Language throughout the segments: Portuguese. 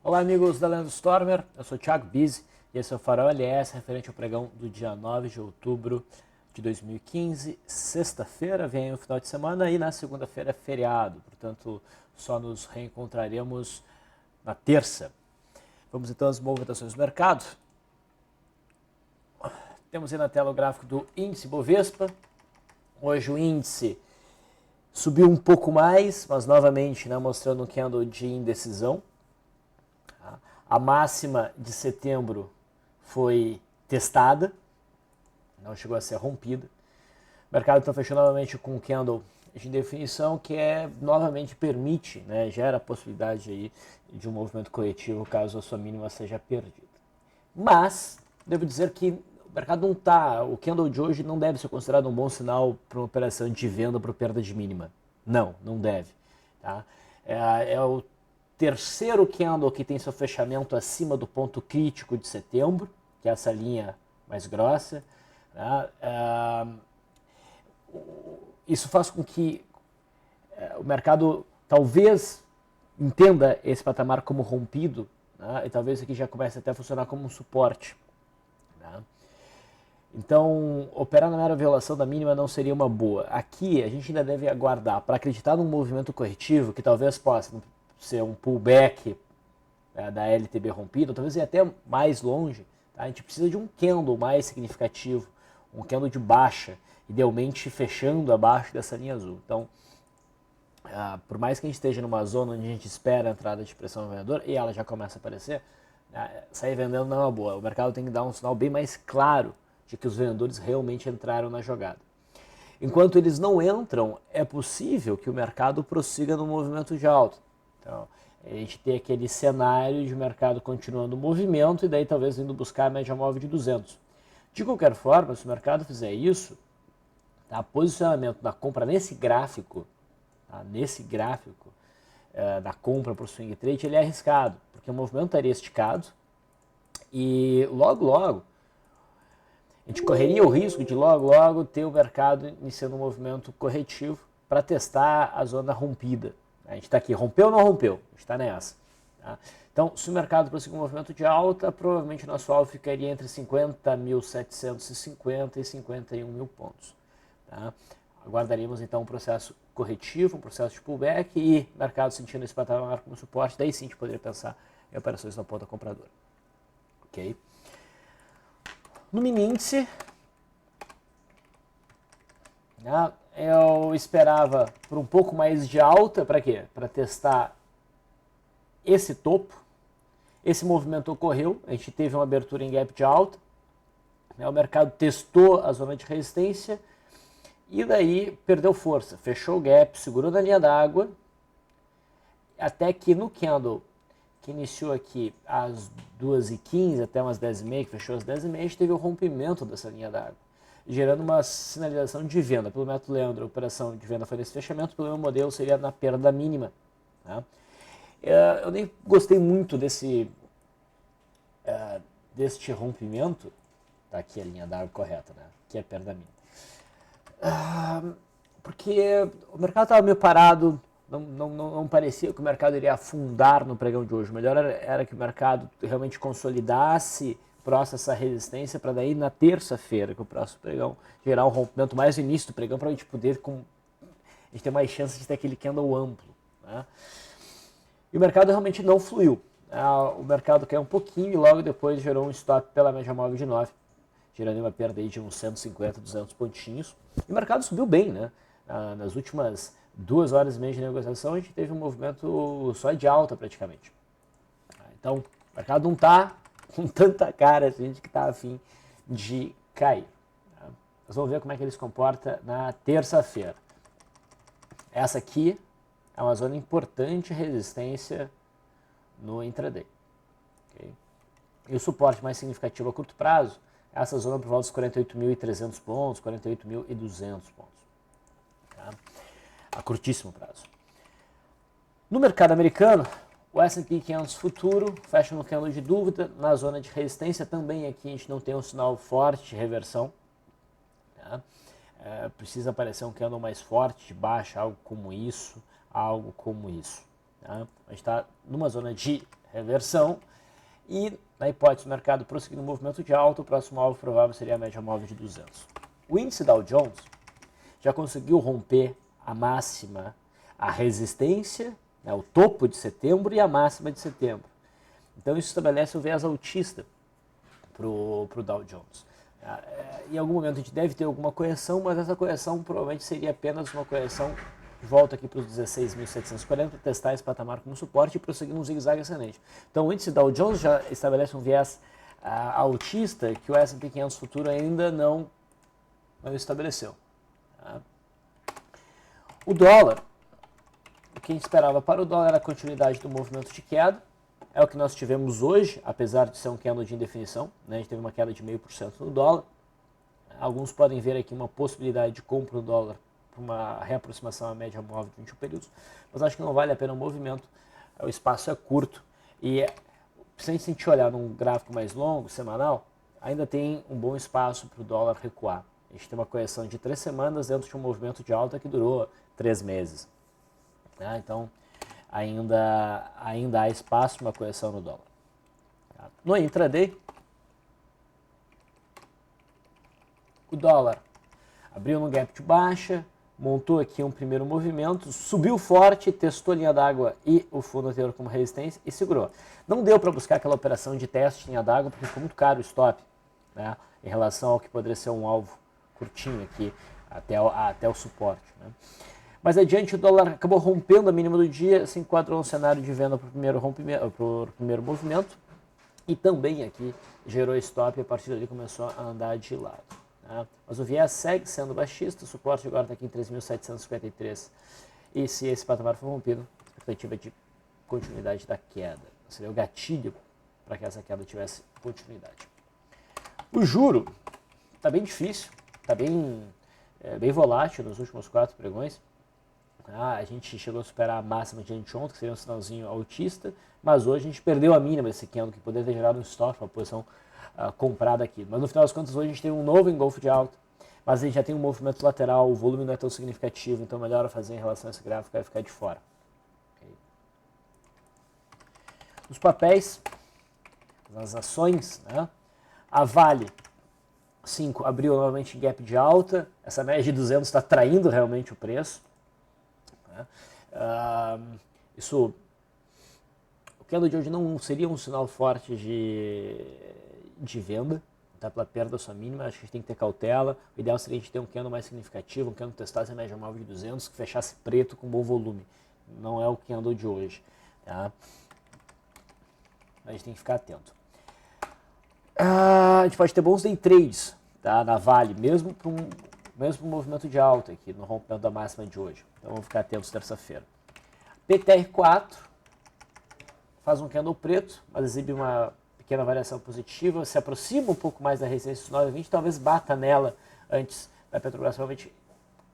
Olá amigos da Leandro Stormer, eu sou o Thiago Bizzi e esse é o Farol LS referente ao pregão do dia 9 de outubro de 2015, sexta-feira, vem o final de semana e na segunda-feira é feriado, portanto só nos reencontraremos na terça. Vamos então às movimentações do mercado. Temos aí na tela o gráfico do índice Bovespa. Hoje o índice subiu um pouco mais, mas novamente mostrando um candle de indecisão. A máxima de setembro foi testada, não chegou a ser rompida. O mercado então fechou novamente com um candle de definição que novamente permite, gera a possibilidade aí de um movimento corretivo caso a sua mínima seja perdida. Mas, devo dizer que o mercado não está, o candle de hoje não deve ser considerado um bom sinal para uma operação de venda para perda de mínima. Não deve. Tá? É o terceiro candle que tem seu fechamento acima do ponto crítico de setembro, que é essa linha mais grossa. Tá? Isso faz com que o mercado talvez entenda esse patamar como rompido, e talvez isso aqui já comece até a funcionar como um suporte. Tá? Então, operar na mera violação da mínima não seria uma boa. Aqui a gente ainda deve aguardar para acreditar num movimento corretivo que talvez possa ser um pullback da LTB rompido, talvez ir até mais longe. Tá? A gente precisa de um candle mais significativo, um candle de baixa, idealmente fechando abaixo dessa linha azul. Então, por mais que a gente esteja numa zona onde a gente espera a entrada de pressão vendedora, e ela já começa a aparecer, sair vendendo não é uma boa. O mercado tem que dar um sinal bem mais claro de que os vendedores realmente entraram na jogada. Enquanto eles não entram, é possível que o mercado prossiga no movimento de alta. Então, a gente tem aquele cenário de mercado continuando o movimento e daí talvez indo buscar a média móvel de 200. De qualquer forma, se o mercado fizer isso, tá, posicionamento da compra nesse gráfico, da compra para o swing trade, ele é arriscado, porque o movimento estaria esticado e logo a gente correria o risco de logo ter o mercado iniciando um movimento corretivo para testar a zona rompida. A gente está aqui, rompeu ou não rompeu? A gente está nessa. Tá? Então, se o mercado prosseguir um movimento de alta, provavelmente o nosso alvo ficaria entre 50.750 e 51 mil pontos. Tá? Aguardaríamos então um processo corretivo, um processo de pullback e o mercado sentindo esse patamar como suporte, daí sim a gente poderia pensar em operações na ponta compradora. Ok? No mini índice, eu esperava por um pouco mais de alta, para quê? Para testar esse topo. Esse movimento ocorreu, a gente teve uma abertura em gap de alta, o mercado testou a zona de resistência e daí perdeu força, fechou o gap, segurou na linha d'água, até que no candle que iniciou aqui às 2h15 até umas 10h30, que fechou às 10h30, a gente teve o rompimento dessa linha d'água, gerando uma sinalização de venda. Pelo método Leandro, a operação de venda foi nesse fechamento, pelo meu modelo seria na perda mínima. Tá? Eu nem gostei muito deste rompimento. Tá aqui a linha d'água correta, aqui é a perda mínima. Porque o mercado estava meio parado, não parecia que o mercado iria afundar no pregão de hoje. O melhor era que o mercado realmente consolidasse próximo essa resistência para daí na terça-feira, que o próximo pregão gerar um rompimento mais no início do pregão para a gente poder a gente ter mais chance de ter aquele candle amplo. E o mercado realmente não fluiu. O mercado caiu um pouquinho e logo depois gerou um stop pela média móvel de 9, gerando uma perda aí de uns 150, 200 pontinhos. E o mercado subiu bem, nas últimas 2 horas e meia de negociação, a gente teve um movimento só de alta praticamente. Então, o mercado não está com tanta cara assim de que está a fim de cair. Nós vamos ver como é que ele se comporta na terça-feira. Essa aqui é uma zona importante de resistência no intraday. Okay? E o suporte mais significativo a curto prazo é essa zona por volta dos 48.300 pontos, 48.200 pontos. Tá? A curtíssimo prazo. No mercado americano, o S&P 500 futuro fecha no candle de dúvida, na zona de resistência. Também aqui a gente não tem um sinal forte de reversão. Tá? Precisa aparecer um candle mais forte de baixa, algo como isso. Tá? A gente está numa zona de reversão e, na hipótese do mercado prosseguindo um movimento de alta, o próximo alvo provável seria a média móvel de 200. O índice Dow Jones já conseguiu romper a máxima, a resistência, né, o topo de setembro e a máxima de setembro. Então isso estabelece o viés altista para o Dow Jones. Em algum momento a gente deve ter alguma correção, mas essa correção provavelmente seria apenas uma correção de volta aqui para os 16.740, testar esse patamar como suporte e prosseguir um zigue-zague ascendente. Então o índice Dow Jones já estabelece um viés altista que o S&P 500 futuro ainda não estabeleceu. Tá? O dólar, o que a gente esperava para o dólar era a continuidade do movimento de queda, é o que nós tivemos hoje, apesar de ser um candle de indefinição, né? A gente teve uma queda de 0,5% no dólar. Alguns podem ver aqui uma possibilidade de compra no dólar para uma reaproximação à média móvel de 21 períodos, mas acho que não vale a pena o movimento, o espaço é curto e se a gente olhar num gráfico mais longo, semanal, ainda tem um bom espaço para o dólar recuar. A gente tem uma correção de 3 semanas dentro de um movimento de alta que durou 3 meses. Tá? Então, ainda há espaço para uma correção no dólar. Tá? No intraday, o dólar abriu no gap de baixa, montou aqui um primeiro movimento, subiu forte, testou a linha d'água e o fundo anterior como resistência e segurou. Não deu para buscar aquela operação de teste de linha d'água porque ficou muito caro o stop, né, em relação ao que poderia ser um alvo curtinho aqui até o suporte. Né. Mas adiante o dólar acabou rompendo a mínima do dia, se enquadrou um cenário de venda para o primeiro movimento e também aqui gerou stop e a partir dali começou a andar de lado. Tá? Mas o viés segue sendo baixista, o suporte agora está aqui em 3.753 e se esse patamar for rompido, a expectativa de continuidade da queda. Seria o gatilho para que essa queda tivesse continuidade. O juro está bem difícil, está bem volátil nos últimos 4 pregões. A gente chegou a superar a máxima de anteontem, que seria um sinalzinho altista, mas hoje a gente perdeu a mínima desse candle, que poderia ter gerado um stop, uma posição comprada aqui. Mas no final das contas, hoje a gente tem um novo engolfo de alta, mas a gente já tem um movimento lateral, o volume não é tão significativo, então melhor a fazer em relação a esse gráfico é ficar de fora. Okay. Os papéis, as ações, né? A Vale 5 abriu novamente gap de alta, essa média de 200 está traindo realmente o preço. O candle de hoje não seria um sinal forte de venda, tá, pela perda da sua mínima, acho que a gente tem que ter cautela. O ideal seria a gente ter um candle mais significativo, um candle que testasse a média móvel de 200, que fechasse preto com bom volume. Não é o candle de hoje. Tá? A gente tem que ficar atento. A gente pode ter bons day trades, tá, na Vale, mesmo para um movimento de alta aqui, no rompimento da máxima de hoje. Então vamos ficar atentos terça-feira. PTR4 faz um candle preto, mas exibe uma pequena variação positiva, se aproxima um pouco mais da resistência dos 9,20, talvez bata nela antes da Petrobras realmente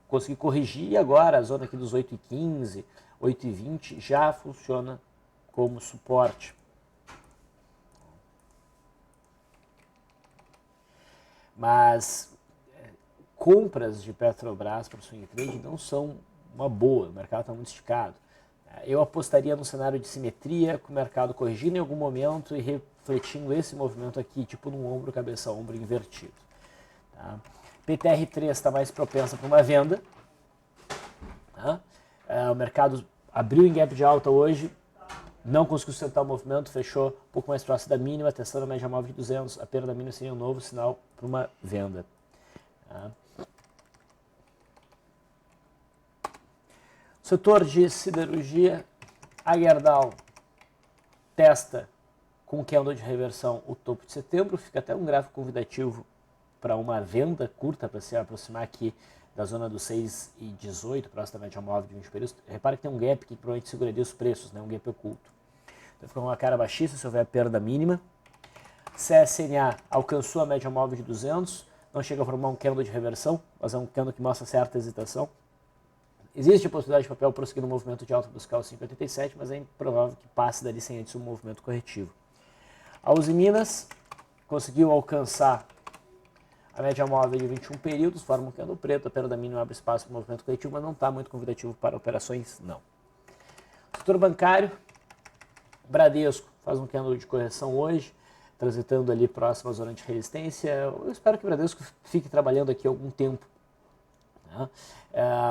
conseguir corrigir, e agora a zona aqui dos 8,15, 8,20 já funciona como suporte. Mas compras de Petrobras para o swing trade não são uma boa, o mercado está muito esticado. Eu apostaria num cenário de simetria, com o mercado corrigindo em algum momento e refletindo esse movimento aqui, tipo num ombro, cabeça, ombro invertido. Tá? PTR3 está mais propensa para uma venda. Tá? O mercado abriu em gap de alta hoje, não conseguiu sustentar o movimento, fechou um pouco mais próximo da mínima, testando a média móvel de 200. A perda da mínima seria um novo sinal para uma venda. Tá? Setor de siderurgia, a Gerdau testa com candle de reversão o topo de setembro, fica até um gráfico convidativo para uma venda curta, para se aproximar aqui da zona dos 6,18, próximo da média móvel de 20 períodos. Repare que tem um gap que provavelmente seguraria os preços, né? Um gap oculto. Então fica uma cara baixista se houver perda mínima. CSNA alcançou a média móvel de 200, não chega a formar um candle de reversão, mas é um candle que mostra certa hesitação. Existe a possibilidade de papel prosseguir no movimento de alta buscar o 5,87, mas é improvável que passe dali sem antes um movimento corretivo. A Uzi Minas conseguiu alcançar a média móvel de 21 períodos, forma um candle preto, a perda mínima abre espaço para o movimento corretivo, mas não está muito convidativo para operações, não. Setor bancário, Bradesco faz um candle de correção hoje, transitando ali próximo à zona de resistência. Eu espero que o Bradesco fique trabalhando aqui algum tempo. Né?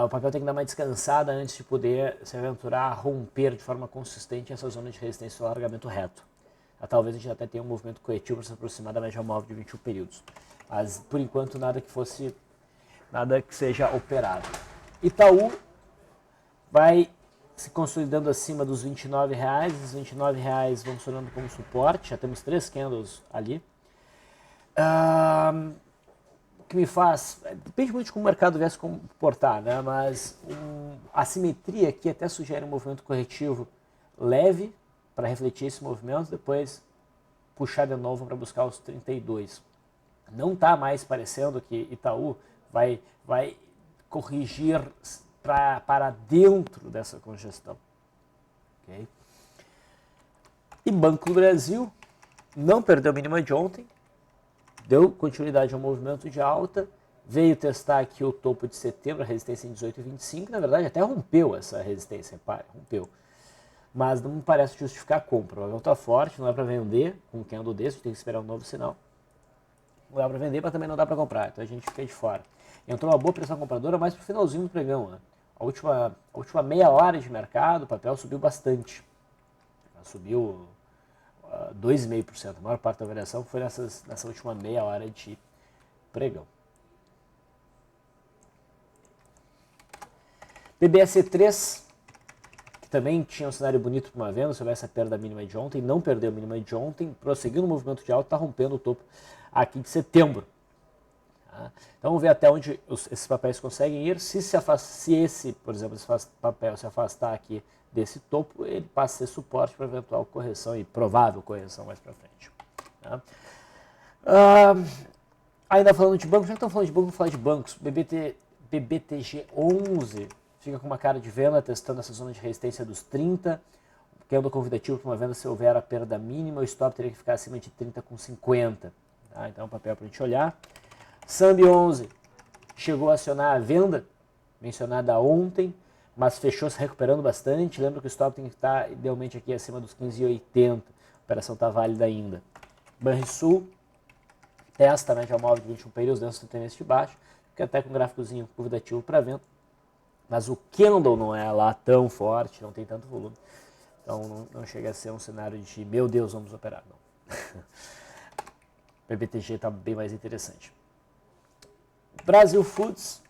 O papel tem que dar uma descansada antes de poder se aventurar a romper de forma consistente essa zona de resistência do largamento reto. Talvez a gente até tenha um movimento corretivo para se aproximar da média móvel de 21 períodos. Mas, por enquanto, nada que seja operado. Itaú vai se consolidando acima dos R$ 29,00. Os R$ 29,00 vão funcionando como suporte. Já temos 3 candles ali. O que me faz... Depende muito de como o mercado vai se comportar, né? Mas a simetria aqui até sugere um movimento corretivo leve para refletir esse movimento, depois puxar de novo para buscar os 32. Não está mais parecendo que Itaú vai corrigir para dentro dessa congestão. Okay? E Banco do Brasil não perdeu a mínima de ontem, deu continuidade ao movimento de alta, veio testar aqui o topo de setembro, a resistência em 18,25, na verdade até rompeu essa resistência, repare, rompeu. Mas não me parece justificar a compra. O papel está forte, não dá para vender com um candle desse, tem que esperar um novo sinal. Não dá para vender, mas também não dá para comprar, então a gente fica de fora. Entrou uma boa pressão compradora, mas para o finalzinho do pregão. Né? A última meia hora de mercado, o papel subiu bastante. Subiu 2,5%. A maior parte da variação foi nessa última meia hora de pregão. BBSC3, também tinha um cenário bonito para uma venda, se houvesse a perda mínima de ontem, não perdeu a mínima de ontem, prosseguiu no movimento de alta, está rompendo o topo aqui de setembro. Tá? Então vamos ver até onde esses papéis conseguem ir. Se esse, por exemplo, esse papel se afastar aqui desse topo, ele passa a ser suporte para eventual correção e provável correção mais para frente. Tá? Ainda falando de bancos, já que estamos falando de banco, vamos falar de bancos. BBTG11 fica com uma cara de venda, testando essa zona de resistência dos 30. Candle convidativo para uma venda se houver a perda mínima, o stop teria que ficar acima de 30,50. Tá? Então é um papel para a gente olhar. Sambi 11 chegou a acionar a venda, mencionada ontem, mas fechou se recuperando bastante. Lembra que o stop tem que estar idealmente aqui acima dos 15,80. A operação está válida ainda. Banrisul testa a média móvel de 21 períodos dentro do tendência de baixo, fica até com um gráficozinho convidativo para venda. Mas o candle não é lá tão forte, não tem tanto volume. Então não chega a ser um cenário de, meu Deus, vamos operar. Não. O PBTG está bem mais interessante. Brasil Foods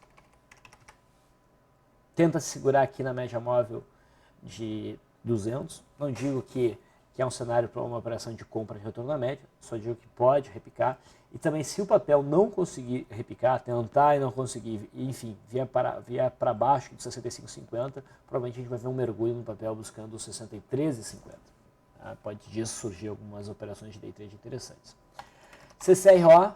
tenta se segurar aqui na média móvel de 200. Não digo que é um cenário para uma operação de compra de retorno na média, só digo que pode repicar. E também, se o papel não conseguir repicar, tentar e não conseguir, enfim, vier para baixo de 65,50, provavelmente a gente vai ver um mergulho no papel buscando os 63,50. Tá? Pode disso surgir algumas operações de day trade interessantes. CCRO,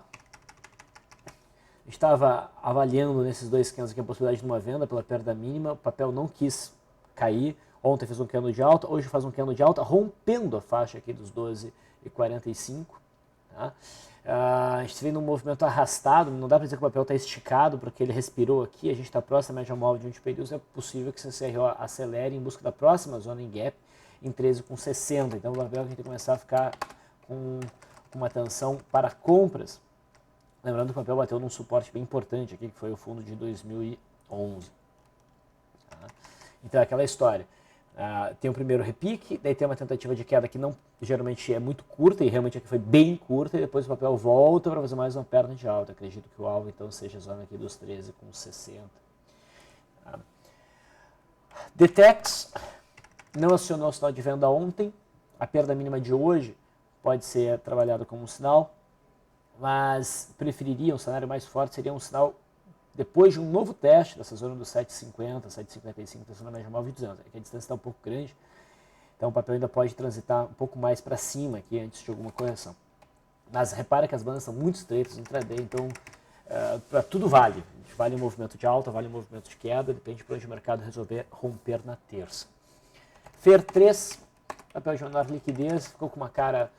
estava avaliando nesses dois candles aqui a possibilidade de uma venda pela perda mínima, o papel não quis cair. Ontem fez um candle de alta, hoje faz um candle de alta, rompendo a faixa aqui dos 12,45. Tá? A gente vem num movimento arrastado, não dá para dizer que o papel está esticado, porque ele respirou aqui, a gente está próximo à média móvel de 20 períodos, é possível que o CCRO acelere em busca da próxima zona em gap, em 13,60. Então o papel a gente tem que começar a ficar com uma atenção para compras. Lembrando que o papel bateu num suporte bem importante aqui, que foi o fundo de 2011. Tá? Então é aquela história. Tem o primeiro repique, daí tem uma tentativa de queda que não, geralmente é muito curta, e realmente aqui foi bem curta, e depois o papel volta para fazer mais uma perna de alta. Acredito que o alvo então seja a zona aqui dos 13,60. Tá? Detex não acionou o sinal de venda ontem, a perda mínima de hoje pode ser trabalhada como um sinal, mas preferiria um cenário mais forte, seria um sinal depois de um novo teste dessa zona dos 7,50, 7,55, testando a média móvel de 200. Aqui a distância está um pouco grande, então o papel ainda pode transitar um pouco mais para cima aqui antes de alguma correção. Mas repara que as bandas são muito estreitas no intraday, então para tudo vale. Vale o movimento de alta, vale o movimento de queda, depende de onde o mercado resolver romper na terça. FER 3, papel de menor liquidez, ficou com uma cara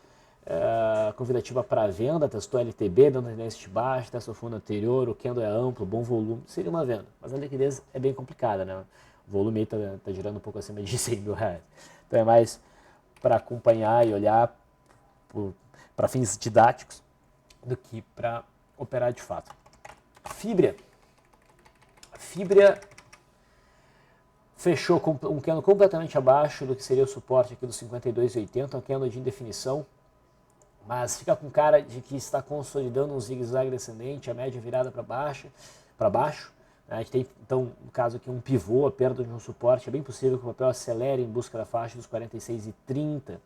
convidativa para venda, testou LTB, dando tendência de baixo, testou o fundo anterior, o candle é amplo, bom volume, seria uma venda. Mas a liquidez é bem complicada, né? O volume aí tá girando um pouco acima de 100 mil reais. Então é mais para acompanhar e olhar para fins didáticos do que para operar de fato. Fibra fechou com um candle completamente abaixo do que seria o suporte aqui dos 52,80, um candle de indefinição, mas fica com cara de que está consolidando um zigue-zague descendente, a média virada para baixo. A gente tem, então, no caso aqui, um pivô, a perda de um suporte. É bem possível que o papel acelere em busca da faixa dos 46,30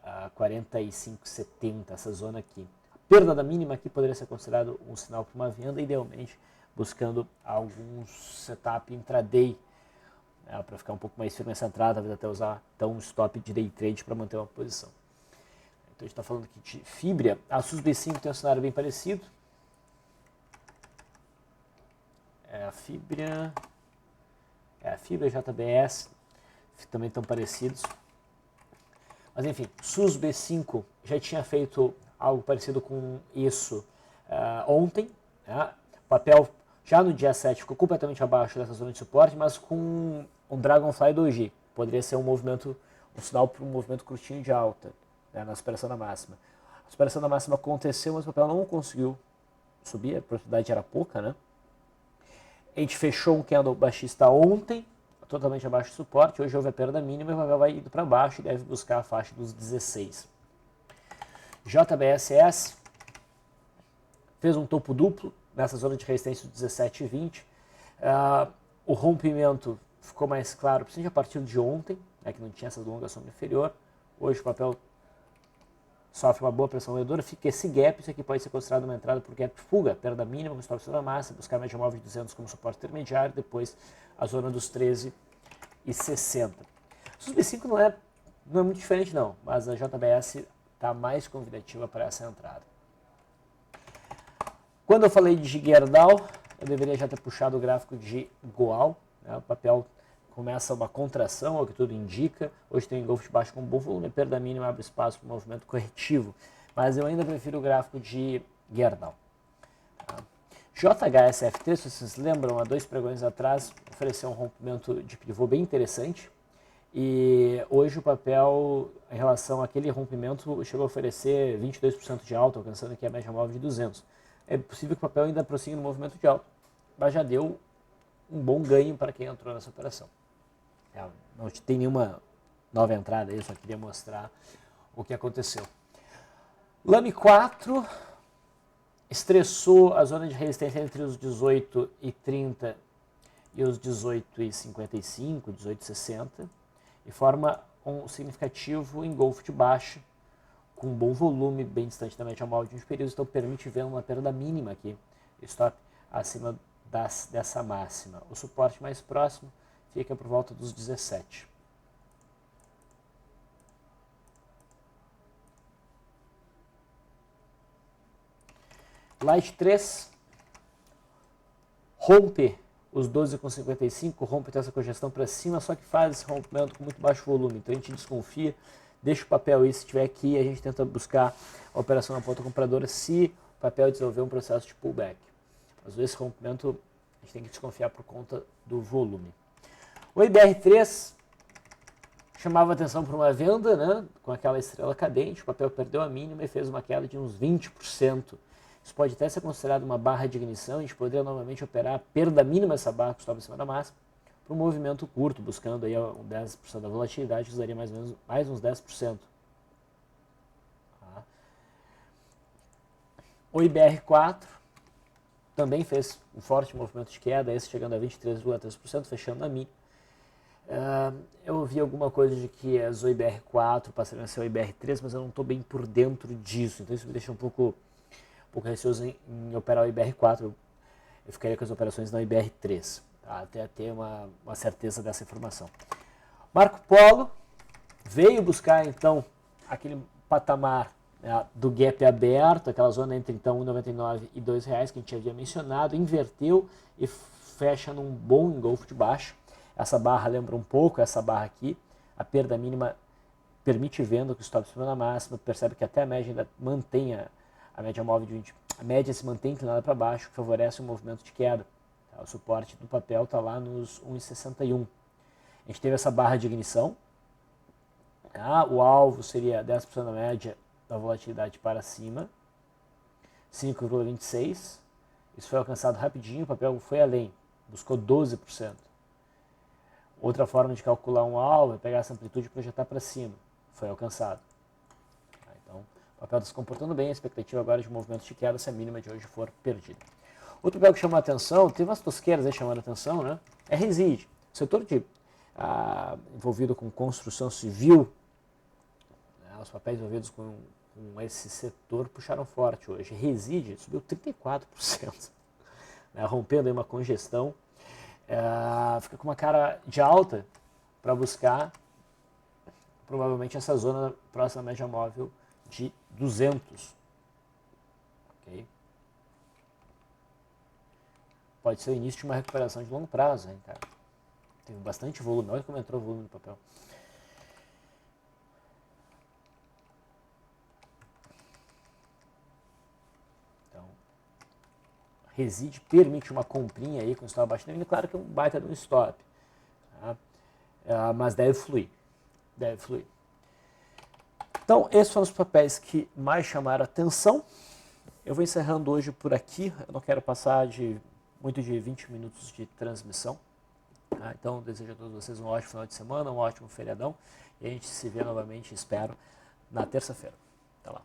a 45,70, essa zona aqui. A perda da mínima aqui poderia ser considerado um sinal para uma venda, idealmente buscando algum setup intraday, né, para ficar um pouco mais firme essa entrada, talvez até usar então, um stop de day trade para manter uma posição. Então a gente está falando aqui de Fibra. A SUSB5 tem um cenário bem parecido. A Fibra e a JBS também estão parecidos. Mas enfim, SUSB5 já tinha feito algo parecido com isso ontem. Né? O papel já no dia 7 ficou completamente abaixo dessa zona de suporte, mas com um Dragonfly Doji. Poderia ser um sinal para um movimento curtinho de alta, né, na superação da máxima. A superação da máxima aconteceu, mas o papel não conseguiu subir, a probabilidade era pouca, né? A gente fechou um candle baixista ontem, totalmente abaixo do suporte. Hoje houve a perda mínima e o papel vai indo para baixo e deve buscar a faixa dos 16. JBSS fez um topo duplo nessa zona de resistência dos 17,20. O rompimento ficou mais claro, principalmente a partir de ontem, né, que não tinha essa longa sombra inferior. Hoje o papel sofre uma boa pressão vendedora, fica esse gap, isso aqui pode ser considerado uma entrada por gap fuga, perda mínima, com stop da massa, buscar a média móvel de 200 como suporte intermediário, depois a zona dos 13,60. O SUSB5 não é muito diferente não, mas a JBS está mais convidativa para essa entrada. Quando eu falei de Gerdau, eu deveria já ter puxado o gráfico de Goal, né? O papel começa uma contração, é o que tudo indica. Hoje tem um engolfo de baixo com um bom volume, perda mínima abre espaço para um movimento corretivo. Mas eu ainda prefiro o gráfico de Gerdau. Tá? JHSF3, se vocês lembram, há 2 pregões atrás, ofereceu um rompimento de pivô bem interessante. E hoje o papel, em relação àquele rompimento, chegou a oferecer 22% de alta, alcançando aqui a média móvel de 200. É possível que o papel ainda prossiga no movimento de alta, mas já deu um bom ganho para quem entrou nessa operação. Não tem nenhuma nova entrada aí, eu só queria mostrar o que aconteceu. Lame 4 estressou a zona de resistência entre os 18,30 e os 18,55, 18,60 e forma um significativo engolfo de baixa com um bom volume, bem distante da média móvel de uns períodos, então permite ver uma perda mínima aqui, stop acima dessa máxima. O suporte mais próximo fica por volta dos 17. Light 3 rompe os 12,55, rompe essa congestão para cima, só que faz esse rompimento com muito baixo volume, então a gente desconfia, deixa o papel aí, se estiver aqui, a gente tenta buscar a operação na ponta compradora se o papel desenvolver um processo de pullback. Mas esse rompimento a gente tem que desconfiar por conta do volume. O IBR3 chamava atenção para uma venda, né, com aquela estrela cadente, o papel perdeu a mínima e fez uma queda de uns 20%. Isso pode até ser considerado uma barra de ignição, a gente poderia novamente operar a perda mínima dessa barra que estava em cima da máxima, para um movimento curto, buscando aí 10% da volatilidade, que usaria mais ou menos mais uns 10%. Tá. O IBR4 também fez um forte movimento de queda, esse chegando a 23,3%, fechando na mínima. Eu ouvi alguma coisa de que as IBR4 passariam a ser o IBR3, mas eu não estou bem por dentro disso, então isso me deixa um pouco receoso em operar o IBR4, eu ficaria com as operações na IBR3, tá? Até ter uma certeza dessa informação. Marco Polo veio buscar então aquele patamar, né, do gap aberto, aquela zona entre então 1,99 e R$ 2,00 que a gente havia mencionado, inverteu e fecha num bom engolfo de baixo. Essa barra lembra um pouco essa barra aqui, a perda mínima permite venda que o stop subiu na máxima, percebe que até a média ainda mantém a média móvel de 20, a média se mantém inclinada para baixo, que favorece o movimento de queda. Tá? O suporte do papel está lá nos 1,61. A gente teve essa barra de ignição. Tá? O alvo seria 10% da média da volatilidade para cima, 5,26. Isso foi alcançado rapidinho, o papel foi além, buscou 12%. Outra forma de calcular um alvo é pegar essa amplitude e projetar para cima. Foi alcançado. Então, o papel está se comportando bem, a expectativa agora de movimento de queda se a mínima de hoje for perdida. Outro papel que chamou a atenção, teve umas tosqueiras aí chamando a atenção, né? É Reside. O setor envolvido com construção civil, né? Os papéis envolvidos com esse setor puxaram forte hoje. Reside subiu 34%, né? Rompendo aí uma congestão. Fica com uma cara de alta para buscar provavelmente essa zona próxima à média móvel de 200. Okay? Pode ser o início de uma recuperação de longo prazo, hein, cara? Teve bastante volume, olha como entrou o volume no papel. Então, Reside permite uma comprinha aí com stop abaixo da claro que é um baita de um stop, tá? Mas deve fluir, deve fluir. Então, esses foram os papéis que mais chamaram a atenção. Eu vou encerrando hoje por aqui, eu não quero passar muito de 20 minutos de transmissão. Tá? Então, desejo a todos vocês um ótimo final de semana, um ótimo feriadão, e a gente se vê novamente, espero, na terça-feira. Até lá.